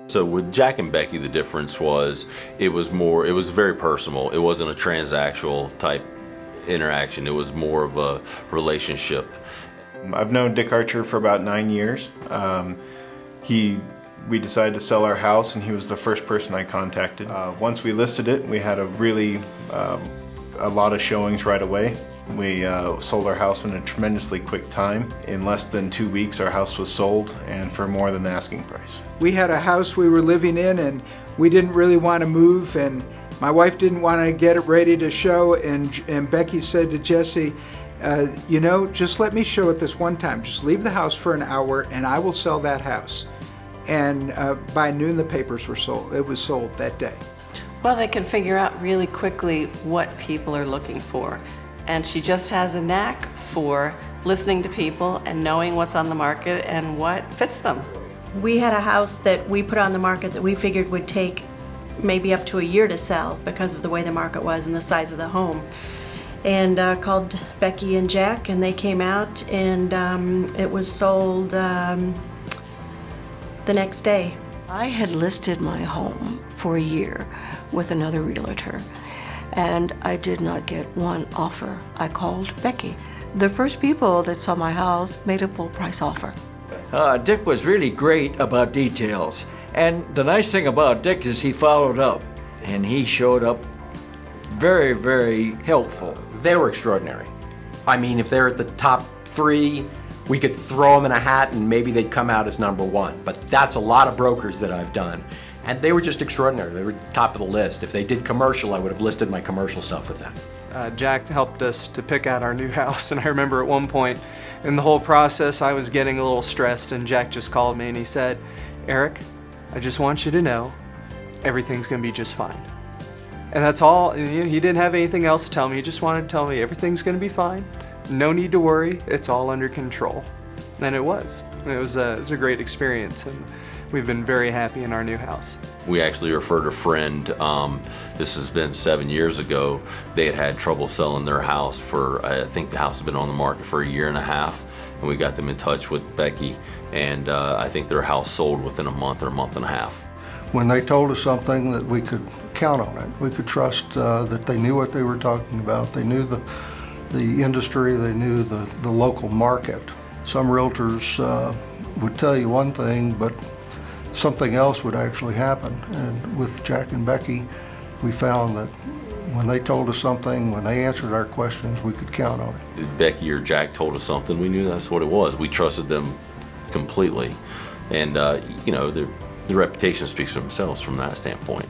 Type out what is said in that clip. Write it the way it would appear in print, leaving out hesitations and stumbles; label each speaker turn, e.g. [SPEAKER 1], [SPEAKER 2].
[SPEAKER 1] So with Jack and Becky, the difference was it was very personal. It wasn't a transactional type interaction. It was more of a relationship.
[SPEAKER 2] I've known Dick Archer for about 9 years. We decided to sell our house, and he was the first person I contacted. Once we listed it, we had a lot of showings right away. We sold our house in a tremendously quick time. In less than 2 weeks, our house was sold, and for more than the asking price.
[SPEAKER 3] We had a house we were living in, and we didn't really want to move, and my wife didn't want to get it ready to show, and Becky said to Jesse, you know, just let me show it this one time. Just leave the house for an hour, and I will sell that house. And by noon, the papers were sold. It was sold that day.
[SPEAKER 4] Well, they can figure out really quickly what people are looking for. And she just has a knack for listening to people and knowing what's on the market and what fits them.
[SPEAKER 5] We had a house that we put on the market that we figured would take maybe up to a year to sell because of the way the market was and the size of the home. And called Becky and Jack, and they came out, and it was sold the next day.
[SPEAKER 6] I had listed my home for a year with another realtor, and I did not get one offer. I called Becky. The first people that saw my house made a full price offer.
[SPEAKER 7] Dick was really great about details. And the nice thing about Dick is he followed up, and he showed up very, very helpful.
[SPEAKER 8] They were extraordinary. I mean, if they're at the top 3, we could throw them in a hat and maybe they'd come out as number 1. But that's a lot of brokers that I've done. And they were just extraordinary. They were top of the list. If they did commercial, I would have listed my commercial stuff with them.
[SPEAKER 9] Jack helped us to pick out our new house, and I remember at one point in the whole process I was getting a little stressed, and Jack just called me and he said, "Eric, I just want you to know everything's going to be just fine." And that's all. He didn't have anything else to tell me. He just wanted to tell me everything's going to be fine. No need to worry. It's all under control. And it was. It was a great experience, and we've been very happy in our new house.
[SPEAKER 1] We actually referred a friend, this has been 7 years ago, they had trouble selling their house for, I think the house had been on the market for 1.5 years, and we got them in touch with Becky, and I think their house sold within a month or a month and a half.
[SPEAKER 10] When they told us something, that we could count on it. We could trust that they knew what they were talking about. They knew the industry, they knew the local market. Some realtors would tell you one thing, but something else would actually happen. And with Jack and Becky, we found that when they told us something, when they answered our questions, we could count on it.
[SPEAKER 1] If Becky or Jack told us something, we knew that's what it was. We trusted them completely. And, you know, the reputation speaks for themselves from that standpoint.